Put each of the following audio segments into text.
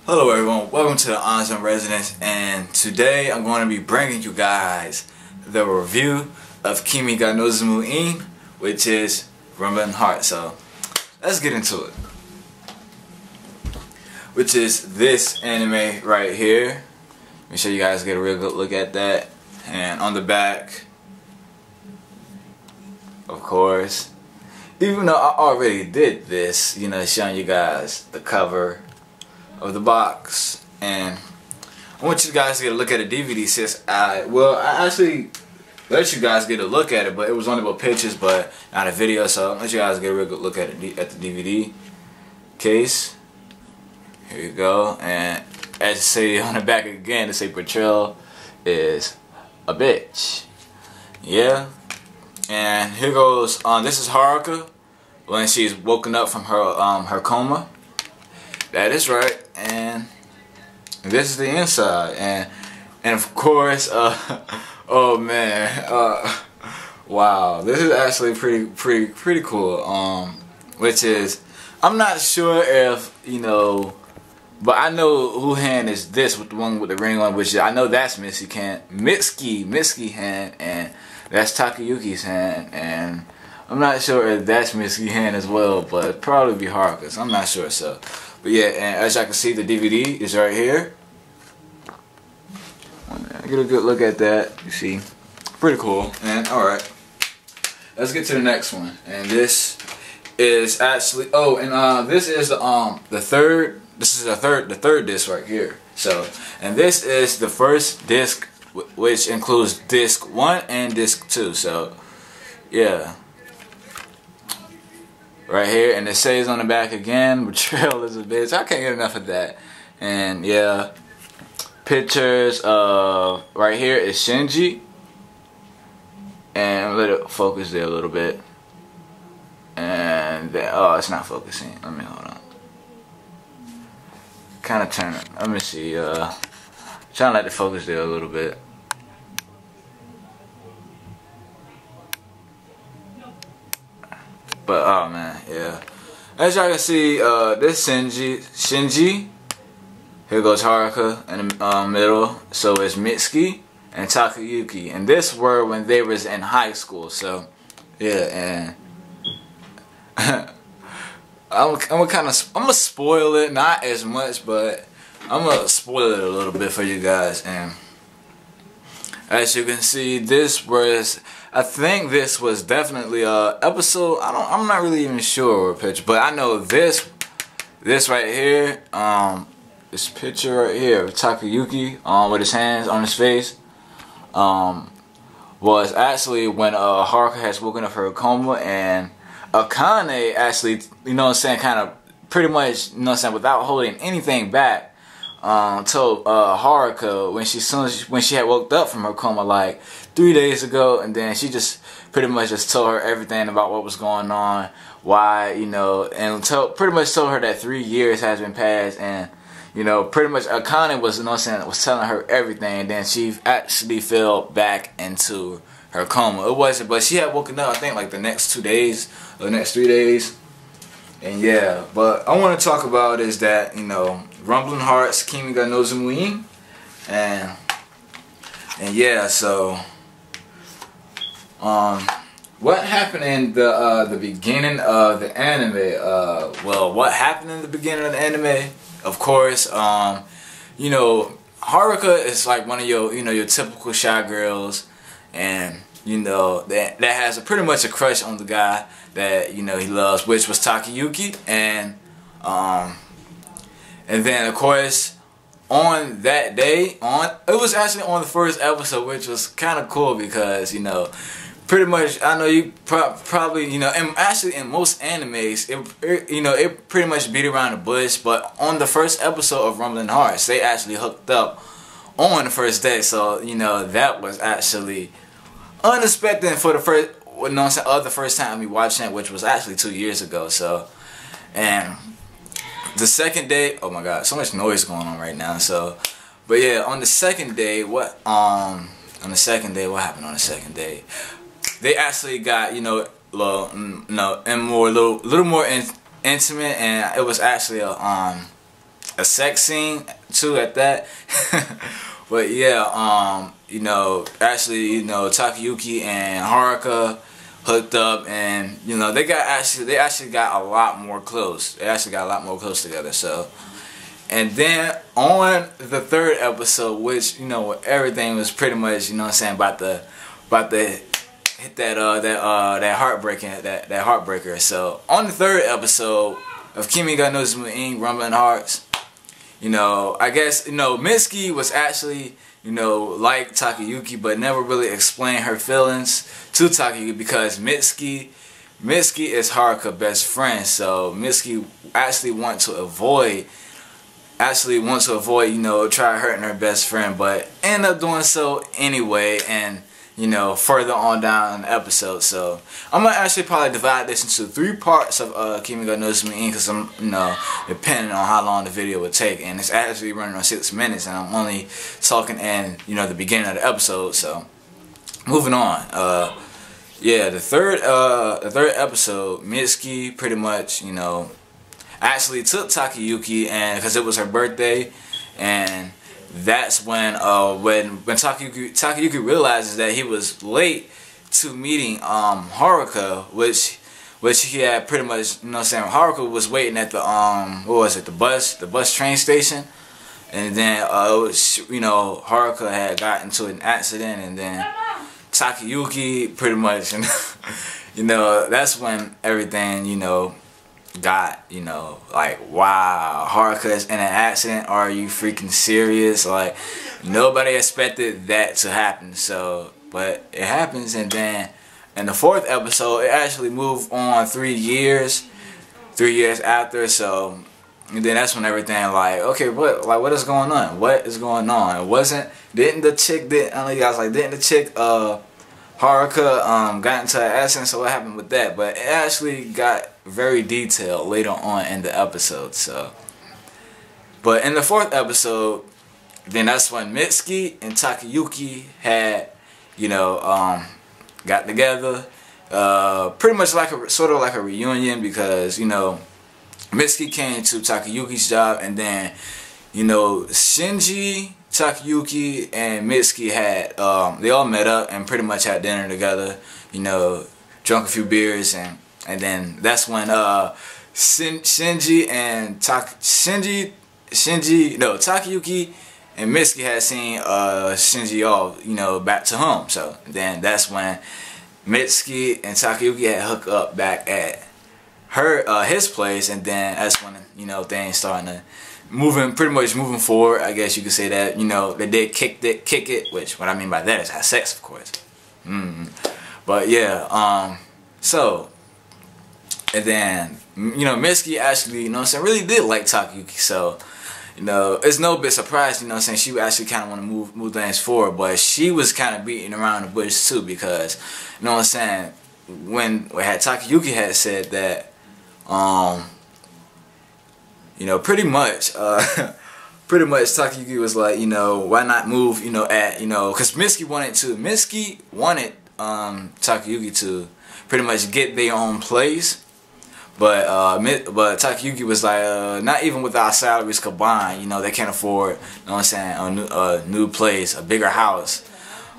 Hello everyone, welcome to the Honest in Residence, and today I'm going to be bringing you guys the review of Kimi Ga Nozomu Eien, which is Rumbling Hearts. So let's get into it. Which is this anime right here. Make sure you guys get a real good look at that. And on the back, of course, even though I already did this, showing you guys the cover of the box, and I want you guys to get a look at the DVD since I actually let you guys get a look at it, but it was only about pictures but not a video, so I'll let you guys get a real good look at it at the DVD case. Here you go, and as you see on the back again, to say portrayal is a bitch. Yeah, and here goes. This is Haruka when she's woken up from her coma. That is right, and this is the inside, and of course, oh man, wow, this is actually pretty cool. Which is, I'm not sure if but I know who hand is this with the one with the ring on, which I know that's Mitsuki hand, and that's Takayuki's hand, and I'm not sure if that's Mitsuki's hand as well, but it'd probably be Haruka's. I'm not sure, so. But yeah, and as y'all can see, the DVD is right here. Get a good look at that. You see, pretty cool. And all right, let's get to the next one. And this is actually this is the third. This is the third disc right here. So, and this is the first disc, which includes disc 1 and disc 2. So, yeah. Right here, and it says on the back again, betrayal is a bitch. I can't get enough of that. And yeah, pictures of right here is Shinji, and let it focus there a little bit. And then, oh, it's not focusing. Let me hold on. Kind of turn it. Let me see. Trying to let it focus there a little bit. But oh man, yeah. As y'all can see, this Shinji. Here goes Haruka in the middle. So it's Mitsuki and Takayuki, and this were when they was in high school. So yeah, and I'm gonna spoil it, not as much, but I'm gonna spoil it a little bit for you guys. And as you can see, I think this was definitely a episode. I'm not really even sure what picture, but I know this right here, this picture right here of Takayuki with his hands on his face, was actually when Haruka has woken up from her coma, and Akane actually, kind of pretty much, without holding anything back, told Haruka when she had woke up from her coma like 3 days ago, and then she just pretty much just told her everything about what was going on, why, and pretty much told her that 3 years has been passed, and pretty much Akane was, was telling her everything, and then she actually fell back into her coma. It wasn't, but she had woken up I think like the next 2 days or the next 3 days. And yeah, but I want to talk about is that, Rumbling Hearts, Kimi Ga Nozomu Eien, and yeah, so what happened in the beginning of the anime? Well, what happened in the beginning of the anime? Of course, Haruka is like one of your typical shy girls, and that has pretty much a crush on the guy that he loves, which was Takayuki, and then of course on that day, it was actually on the first episode, which was kind of cool because pretty much, I know you probably, and actually in most animes, it pretty much beat around the bush, but on the first episode of Rumbling Hearts, they actually hooked up on the first day, so, that was actually unexpected for the first time we watched it, which was actually 2 years ago, so, and the second day, oh my god, so much noise going on right now, so, but yeah, on the second day, what happened on the second day? They actually got, and more, little more intimate, and it was actually a a sex scene too at that. But yeah, you know, actually, you know, Takayuki and Haruka hooked up, and you know, they actually got a lot more close. They actually got a lot more close together. So, and then on the third episode, which, you know, everything was pretty much, you know what I'm saying, about to hit that heartbreaker. So on the third episode of Kimi Ga Nozomu Eien, Rumbling Hearts, you know, I guess, you know, Mitsuki was actually, you know, like Takayuki, but never really explained her feelings to Takayuki, because Mitsuki is Haruka's best friend. So Mitsuki actually wants to avoid, you know, try hurting her best friend, but end up doing so anyway, and you know, further on down in the episode. So I'm gonna actually probably divide this into 3 parts of Kimi Ga Nozomu Eien, because I'm, you know, depending on how long the video would take, and it's actually running on 6 minutes, and I'm only talking in, you know, the beginning of the episode. So moving on, yeah, the third episode, Mitsuki pretty much, you know, actually took Takayuki, and because it was her birthday, and that's when Takayuki realizes that he was late to meeting Haruka, which he had pretty much, you know what I'm saying, Haruka was waiting at the what was it, the bus train station, and then it was, you know, Haruka had got into an accident, and then Takayuki pretty much, you know, that's when everything, you know, got, you know, like, wow, Haruka is in an accident, are you freaking serious? Like, nobody expected that to happen. So, but it happens, and then in the 4th episode, it actually moved on 3 years after. So, and then that's when everything, like, okay, what is going on? What is going on? Didn't the chick Haruka got into an accident, so what happened with that? But it actually got very detailed later on in the episode. So, but in the 4th episode, then that's when Mitsuki and Takayuki had, you know, got together, pretty much like sort of like a reunion, because, you know, Mitsuki came to Takayuki's job, and then, you know, Shinji, Takayuki, and Mitsuki had, they all met up and pretty much had dinner together, you know, drunk a few beers, and then that's when Takayuki and Mitsuki had seen Shinji off, you know, back to home. So then that's when Mitsuki and Takayuki had hooked up back at his place, and then that's when, you know, things starting to pretty much moving forward, I guess you could say that. You know, they did kick it, which what I mean by that is have sex, of course. But yeah, so, and then, you know, Mitsuki actually, you know what I'm saying, really did like Takayuki. So, you know, it's no bit surprised, you know what I'm saying, she actually kind of want to move things forward, but she was kind of beating around the bush too, because, you know what I'm saying, when Takayuki had said that, you know, pretty much Takayuki was like, you know, why not move, you know, because Mitsuki wanted Takayuki to pretty much get their own place, but Takayuki was like, not even with our salaries combined, you know, they can't afford, you know what I'm saying, a new place, a bigger house.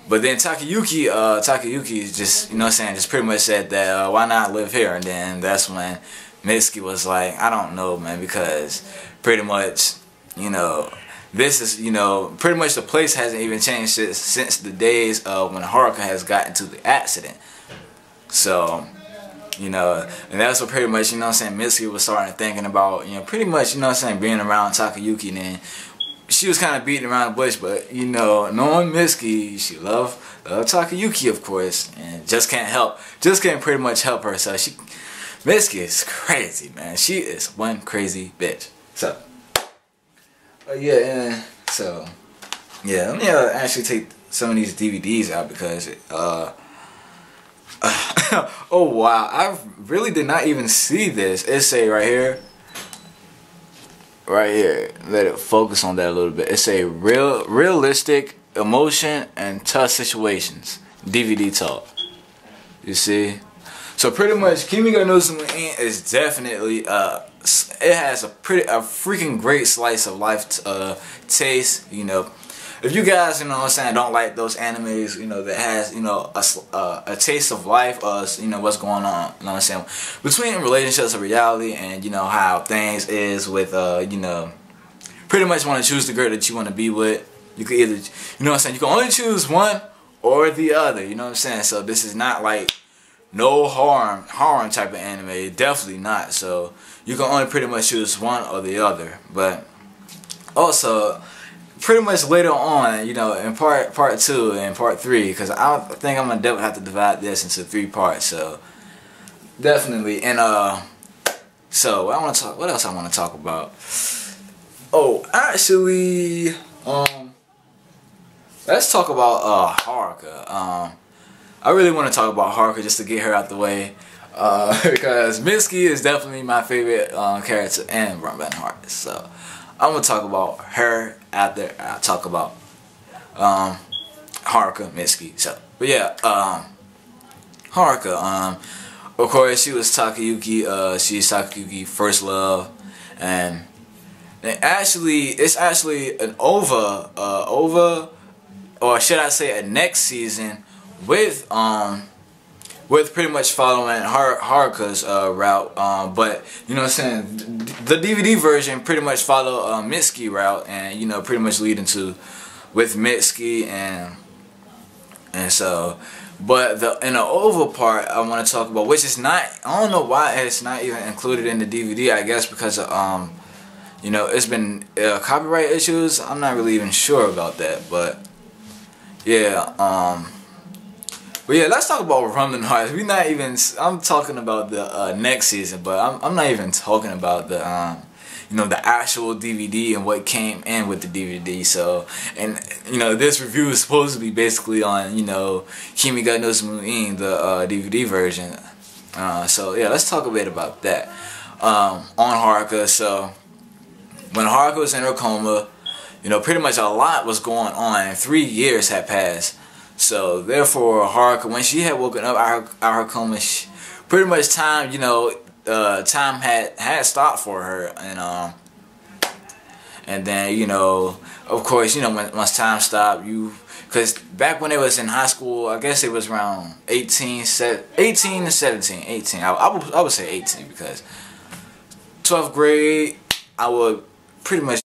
But then Takayuki just, you know what I'm saying, just pretty much said that, why not live here? And then that's when Mitsuki was like, I don't know, man, because pretty much, you know, this is, you know, pretty much the place hasn't even changed since the days of when Haruka has gotten into the accident. So, you know, and that's what pretty much, you know what I'm saying, Mitsuki was starting thinking about, you know, pretty much, you know what I'm saying, being around Takayuki. And then she was kind of beating around the bush, but, you know, knowing Mitsuki, she loved Takayuki, of course, and just can't pretty much help her. So Mitsuki is crazy, man. She is one crazy bitch. So, yeah, and so, yeah, let me actually take some of these DVDs out, because, oh wow, I really did not even see this. It say right here, let it focus on that a little bit. It say realistic emotion and tough situations, DVD talk. You see? So pretty much, Kimi Ga Nozomu Eien is definitely it has a freaking great slice of life taste. You know, if you guys, you know what I'm saying, don't like those animes, you know, that has, you know, a taste of life, you know, what's going on, you know what I'm saying, between relationships and reality, and, you know, how things is with, you know, pretty much want to choose the girl that you want to be with. You could either, you know what I'm saying, you can only choose one or the other, you know what I'm saying. So this is not like no harm type of anime, definitely not. So you can only pretty much choose one or the other. But also, pretty much later on, you know, in part 2 and part 3, because I think I'm gonna definitely have to divide this into 3 parts. So definitely, and so I want to talk. What else I want to talk about? Oh, actually, let's talk about Haruka. I really want to talk about Haruka just to get her out the way, because Mitsuki is definitely my favorite character in Run Hearts. So I'm gonna talk about her after I talk about Haruka, Mitsuki. So, but yeah, Haruka. Of course, she was Takayuki. She's Takayuki's first love, and it's actually an over, or should I say, a next season with pretty much following Haruka's route, but you know what I'm saying, the DVD version pretty much follow Mitsuki route, and you know, pretty much leading to with Mitsuki, and so, but in the OVA part I want to talk about, which is not, I don't know why it's not even included in the DVD. I guess because of you know, it's been copyright issues. I'm not really even sure about that, but yeah, but yeah, let's talk about Rumbling Hearts. We're not even, I'm talking about the next season, but I'm not even talking about the you know, the actual DVD and what came in with the DVD. So, and you know, this review is supposed to be basically on, you know, Kimi Ga Nozomu Eien, the DVD version. So yeah, let's talk a bit about that. On Haruka. So when Haruka was in her coma, you know, pretty much a lot was going on, and 3 years had passed. So therefore, Haruka, when she had woken up out of her coma, pretty much time, you know, time had stopped for her, and then, you know, of course, you know, once time stopped, because back when they was in high school, I guess it was around 18 to 17, 18. I would say 18, because 12th grade, I would pretty much